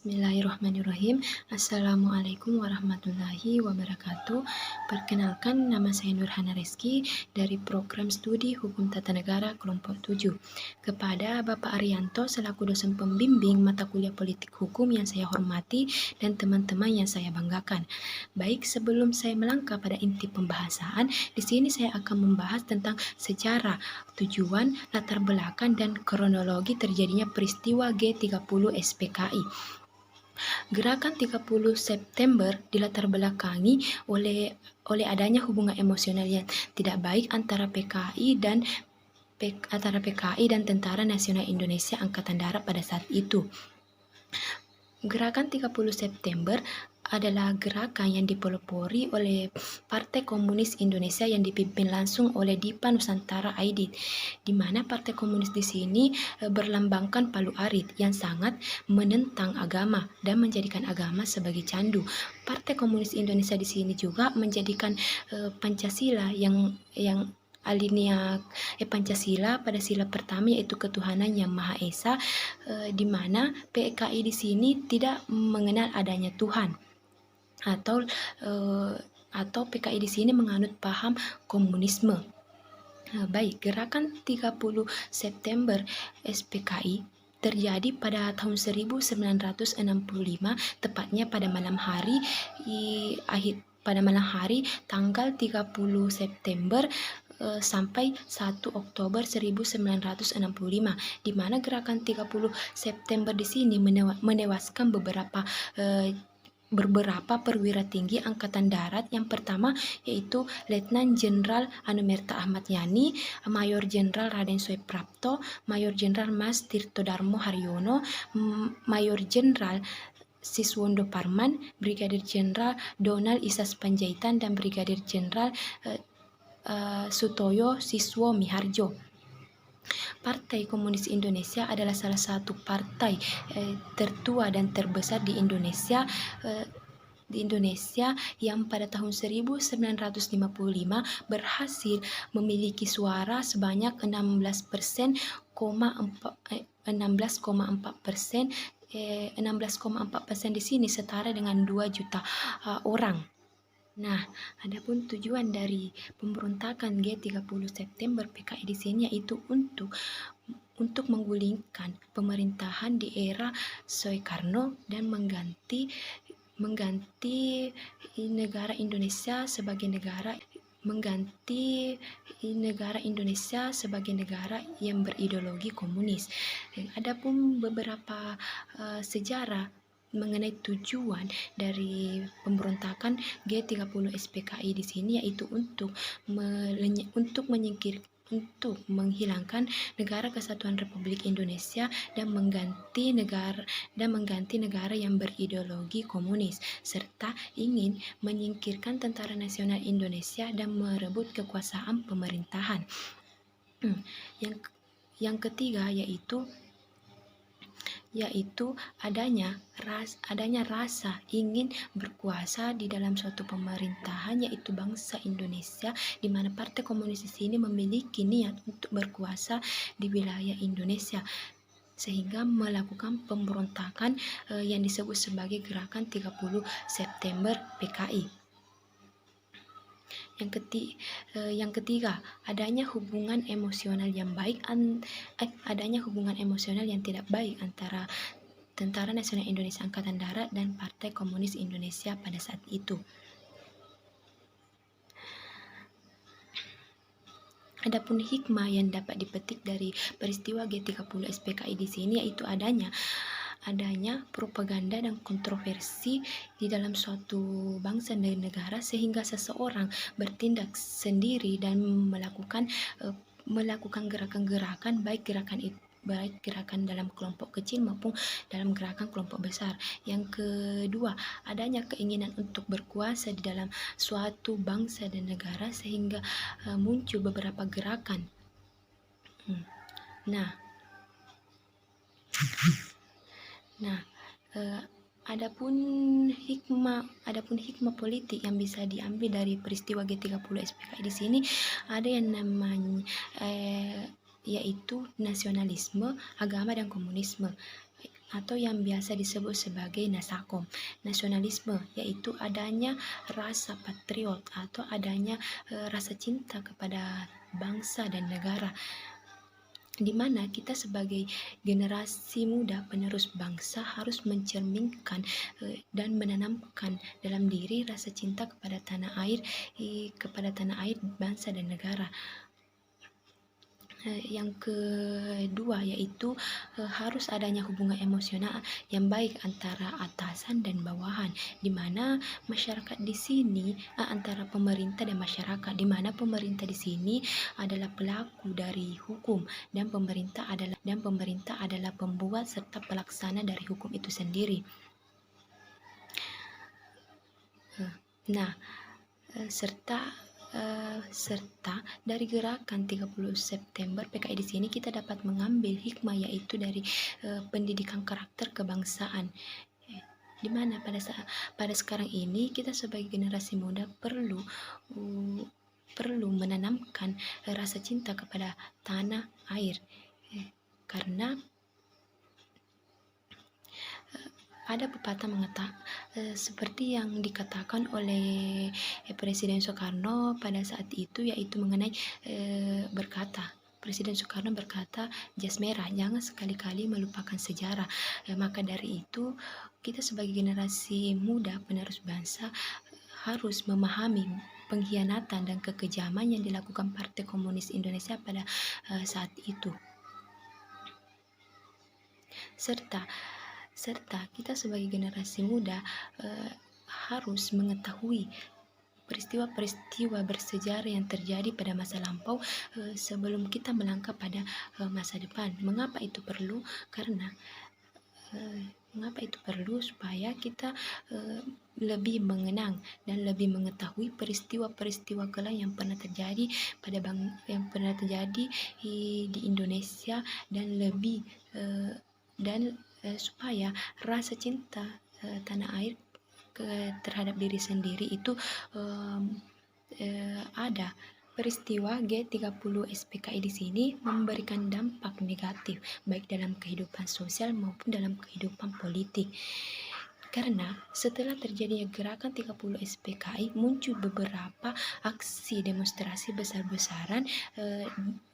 Bismillahirrahmanirrahim. Assalamualaikum warahmatullahi wabarakatuh. Perkenalkan, nama saya Nurhana Reski dari Program Studi Hukum Tata Negara Kelompok 7. Kepada Bapak Arianto selaku dosen pembimbing mata kuliah Politik Hukum yang saya hormati dan teman-teman yang saya banggakan. Baik, sebelum saya melangkah pada inti pembahasan, di sini saya akan membahas tentang sejarah, tujuan, latar belakang, dan kronologi terjadinya peristiwa G30 SPKI. Gerakan 30 September dilatar belakangi oleh adanya hubungan emosional yang tidak baik antara PKI dan Tentara Nasional Indonesia Angkatan Darat pada saat itu. Gerakan 30 September adalah gerakan yang dipelopori oleh Partai Komunis Indonesia yang dipimpin langsung oleh Dipa Nusantara Aidit, di mana Partai Komunis di sini berlambangkan palu arit yang sangat menentang agama dan menjadikan agama sebagai candu. Partai Komunis Indonesia di sini juga menjadikan Pancasila yang alinea Pancasila pada sila pertama yaitu ketuhanan yang Maha Esa, di mana PKI di sini tidak mengenal adanya Tuhan atau PKI di sini menganut paham komunisme. Baik, gerakan 30 September SPKI terjadi pada tahun 1965, tepatnya pada malam hari tanggal 30 September sampai 1 Oktober 1965, di mana gerakan 30 September di sini menewaskan beberapa perwira tinggi Angkatan Darat. Yang pertama yaitu Letnan Jenderal Anumerta Ahmad Yani, Mayor Jenderal Raden Soeprapto, Mayor Jenderal Mas Tirto Darmo Haryono, Mayor Jenderal Siswondo Parman, Brigadir Jenderal Donald Isas Panjaitan, dan Brigadir Jenderal Sutoyo Siswo Miharjo. Partai Komunis Indonesia adalah salah satu partai tertua dan terbesar di Indonesia yang pada tahun 1955 berhasil memiliki suara sebanyak 16,4%. 16,4% di sini setara dengan 2 juta orang. Nah, adapun tujuan dari pemberontakan G30 September PKI di sini yaitu untuk menggulingkan pemerintahan di era Soekarno dan mengganti negara Indonesia sebagai negara yang berideologi komunis. Adapun beberapa sejarah mengenai tujuan dari pemberontakan G30 SPKI di sini yaitu untuk menghilangkan Negara Kesatuan Republik Indonesia dan mengganti negara yang berideologi komunis, serta ingin menyingkirkan Tentara Nasional Indonesia dan merebut kekuasaan pemerintahan. Yang ketiga yaitu adanya rasa ingin berkuasa di dalam suatu pemerintahan yaitu bangsa Indonesia, di mana Partai Komunis di sini memiliki niat untuk berkuasa di wilayah Indonesia sehingga melakukan pemberontakan yang disebut sebagai Gerakan 30 September PKI. Yang ketiga, adanya hubungan emosional yang tidak baik antara Tentara Nasional Indonesia Angkatan Darat dan Partai Komunis Indonesia pada saat itu. Adapun hikmah yang dapat dipetik dari peristiwa G30 SPKI di sini yaitu adanya propaganda dan kontroversi di dalam suatu bangsa dan negara sehingga seseorang bertindak sendiri dan melakukan gerakan-gerakan baik gerakan dalam kelompok kecil maupun dalam gerakan kelompok besar. Yang kedua, adanya keinginan untuk berkuasa di dalam suatu bangsa dan negara sehingga muncul beberapa gerakan. Adapun hikmah politik yang bisa diambil dari peristiwa G30 SPKI di sini ada yang namanya yaitu nasionalisme, agama, dan komunisme. atau yang biasa disebut sebagai nasakom, nasionalisme, yaitu adanya rasa patriot atau adanya rasa cinta kepada bangsa dan negara, di mana kita sebagai generasi muda penerus bangsa harus mencerminkan dan menanamkan dalam diri rasa cinta kepada tanah air, bangsa dan negara. Yang kedua yaitu harus adanya hubungan emosional yang baik antara atasan dan bawahan, di mana masyarakat di sini antara pemerintah dan masyarakat, di mana pemerintah di sini adalah pelaku dari hukum dan pemerintah adalah pembuat serta pelaksana dari hukum itu sendiri. Nah, serta dari gerakan 30 September PKI di sini kita dapat mengambil hikmah, yaitu dari pendidikan karakter kebangsaan, di mana pada sekarang ini kita sebagai generasi muda perlu menanamkan rasa cinta kepada tanah air, karena ada pepatah seperti yang dikatakan oleh Presiden Soekarno pada saat itu, yaitu mengenai Presiden Soekarno berkata, jas merah, jangan sekali-kali melupakan sejarah. Maka dari itu kita sebagai generasi muda penerus bangsa harus memahami pengkhianatan dan kekejaman yang dilakukan Partai Komunis Indonesia pada saat itu. Serta kita sebagai generasi muda harus mengetahui peristiwa-peristiwa bersejarah yang terjadi pada masa lampau sebelum kita melangkah pada masa depan. Mengapa itu perlu? Mengapa itu perlu? Supaya kita lebih mengenang dan lebih mengetahui peristiwa-peristiwa kelam yang pernah terjadi di Indonesia, dan supaya rasa cinta tanah air terhadap diri sendiri itu ada. Peristiwa G30 SPKI di sini memberikan dampak negatif baik dalam kehidupan sosial maupun dalam kehidupan politik. Karena setelah terjadinya gerakan 30 SPKI muncul beberapa aksi demonstrasi besar-besaran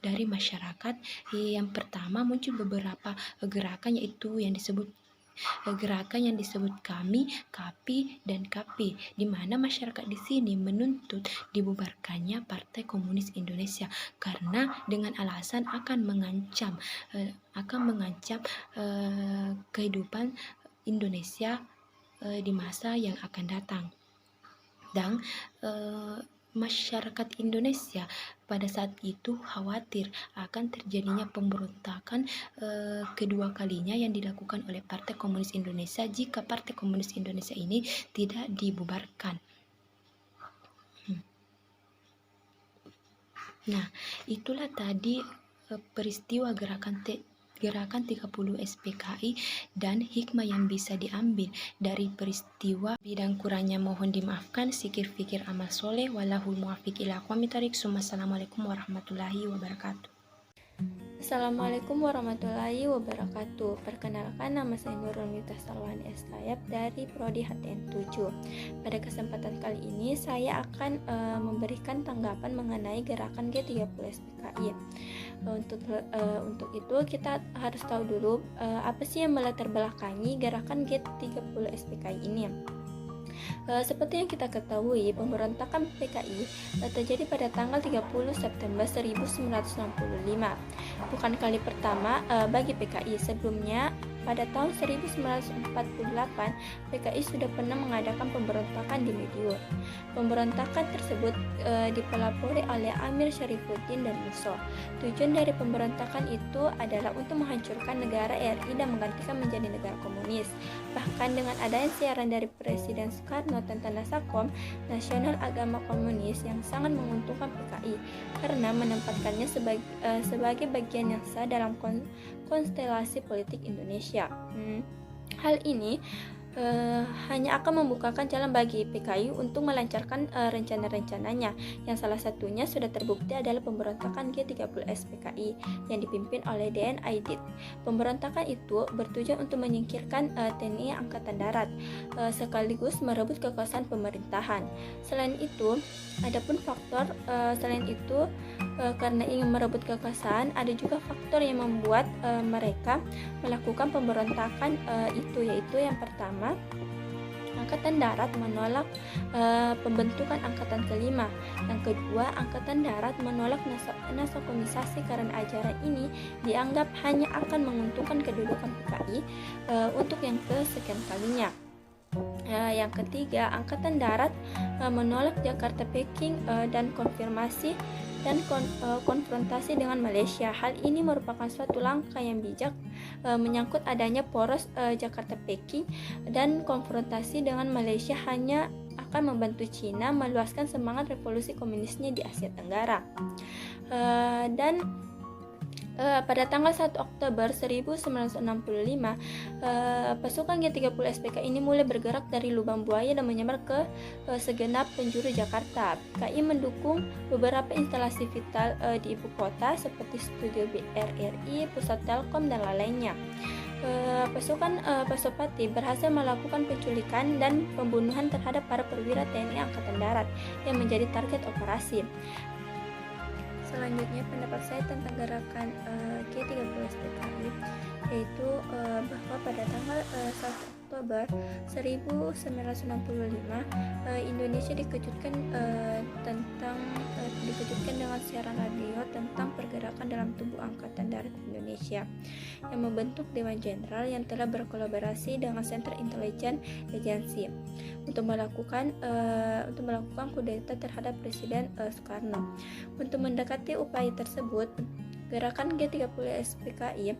dari masyarakat. Yang pertama muncul beberapa gerakan, yaitu gerakan yang disebut KAMI, KAPI, dan KAPI, di mana masyarakat di sini menuntut dibubarkannya Partai Komunis Indonesia karena dengan alasan akan mengancam kehidupan Indonesia di masa yang akan datang. Dan masyarakat Indonesia pada saat itu khawatir akan terjadinya pemberontakan kedua kalinya yang dilakukan oleh Partai Komunis Indonesia jika Partai Komunis Indonesia ini tidak dibubarkan. Nah, itulah tadi peristiwa gerakan 30 SPKI dan hikmah yang bisa diambil dari peristiwa. Bidang kurangnya mohon dimaafkan, sikir fikir amal soleh, walahul muwaffiq ila aqwamit thoriq. Assalamualaikum warahmatullahi wabarakatuh. Assalamualaikum warahmatullahi wabarakatuh. Perkenalkan, nama saya Nurul Mita Salwan Estayap dari Prodi HTN 7. Pada kesempatan kali ini saya akan memberikan tanggapan mengenai gerakan G30 SPKI. Untuk itu kita harus tahu dulu apa sih yang melatar belakangi gerakan G30 SPKI ini. Seperti yang kita ketahui, pemberontakan PKI terjadi pada tanggal 30 September 1965. Bukan kali pertama bagi PKI. Sebelumnya, pada tahun 1948, PKI sudah pernah mengadakan pemberontakan di Madiun. Pemberontakan tersebut dipelopori oleh Amir Syarifuddin dan Musso. Tujuan dari pemberontakan itu adalah untuk menghancurkan negara RI dan menggantikan menjadi negara komunis. Bahkan dengan adanya siaran dari Presiden Soekarno tentang Nasakom, Nasional Agama Komunis, yang sangat menguntungkan PKI karena menempatkannya sebagai bagian yang sah dalam konstelasi politik Indonesia. Hal ini hanya akan membukakan jalan bagi PKI untuk melancarkan rencana-rencananya, yang salah satunya sudah terbukti adalah pemberontakan G30S PKI yang dipimpin oleh DN Aidit. Pemberontakan itu bertujuan untuk menyingkirkan TNI Angkatan Darat sekaligus merebut kekuasaan pemerintahan. Selain itu, karena ingin merebut kekuasaan, ada juga faktor yang membuat mereka melakukan pemberontakan itu, yaitu yang pertama, Angkatan Darat menolak pembentukan Angkatan Kelima. Yang kedua, Angkatan Darat menolak nasakomisasi karena ajaran ini dianggap hanya akan menguntungkan kedudukan PKI untuk yang kesekian kalinya. Yang ketiga, Angkatan Darat menolak Jakarta Peking dan konfrontasi dengan Malaysia. Hal ini merupakan suatu langkah yang bijak menyangkut adanya poros Jakarta Peking, dan konfrontasi dengan Malaysia hanya akan membantu Cina meluaskan semangat revolusi komunisnya di Asia Tenggara. Pada tanggal 1 Oktober 1965, pasukan G30 SPK ini mulai bergerak dari Lubang Buaya dan menyebar ke segenap penjuru Jakarta. PKI mendukung beberapa instalasi vital di ibu kota seperti Studio RRI, Pusat Telkom, dan lainnya. Pasukan Pasopati berhasil melakukan penculikan dan pembunuhan terhadap para perwira TNI Angkatan Darat yang menjadi target operasi. Selanjutnya, pendapat saya tentang gerakan G30 PKI, yaitu bahwa pada tanggal 1 Oktober 1965 Indonesia dikejutkan dengan siaran radio tentang pergerakan dalam tubuh Angkatan Darat Indonesia yang membentuk Dewan Jenderal yang telah berkolaborasi dengan Center Intelligence Agency untuk melakukan kudeta terhadap Presiden Soekarno. Untuk mendekati upaya tersebut, gerakan G30 SPKI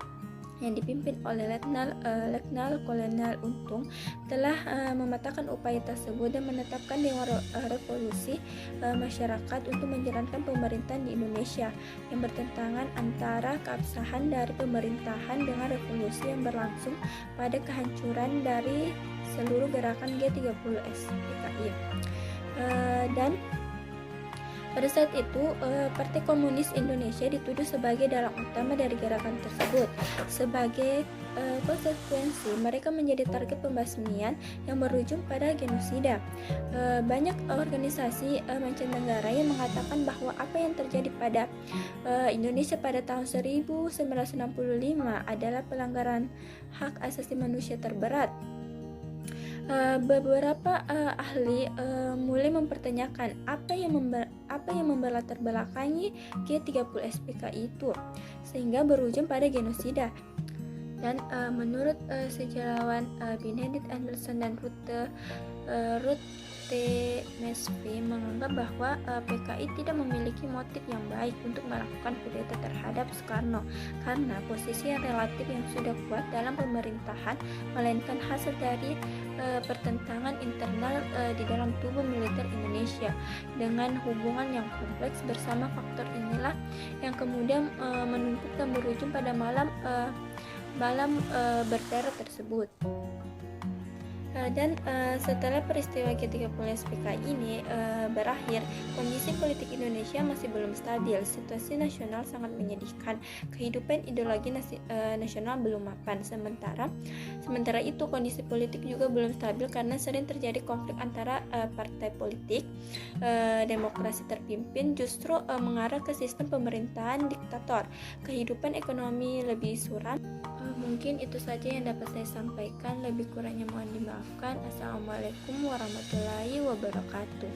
yang dipimpin oleh Letnan Kolonel Untung telah mematahkan upaya tersebut dan menetapkan Dewan Revolusi Masyarakat untuk menjalankan pemerintahan di Indonesia yang bertentangan antara keabsahan dari pemerintahan dengan revolusi yang berlangsung pada kehancuran dari seluruh gerakan G30 SPKI. Dan pada saat itu, Partai Komunis Indonesia dituduh sebagai dalang utama dari gerakan tersebut. Sebagai konsekuensi, mereka menjadi target pembasmian yang berujung pada genosida. Banyak organisasi mancanegara yang mengatakan bahwa apa yang terjadi pada Indonesia pada tahun 1965 adalah pelanggaran hak asasi manusia terberat. Beberapa ahli mulai mempertanyakan apa yang membelatar belakangi G30 SPKI itu sehingga berujung pada genosida. Dan menurut sejarawan Benedict Anderson dan Ruth T. Mesve menganggap bahwa PKI tidak memiliki motif yang baik untuk melakukan kudeta terhadap Soekarno karena posisi yang relatif yang sudah kuat dalam pemerintahan, melainkan hasil dari pertentangan internal di dalam tubuh militer Indonesia dengan hubungan yang kompleks. Bersama faktor inilah yang kemudian menumpuk dan berujung pada malam berdarah tersebut. Dan setelah peristiwa G30 SPKI ini berakhir, kondisi politik Indonesia masih belum stabil. Situasi nasional sangat menyedihkan. Kehidupan ideologi nasional belum mapan. Sementara itu, kondisi politik juga belum stabil karena sering terjadi konflik antara partai politik. Demokrasi terpimpin justru mengarah ke sistem pemerintahan diktator. Kehidupan ekonomi lebih suram. Mungkin itu saja yang dapat saya sampaikan. Lebih kurangnya mohon dimaafkan. Assalamualaikum warahmatullahi wabarakatuh.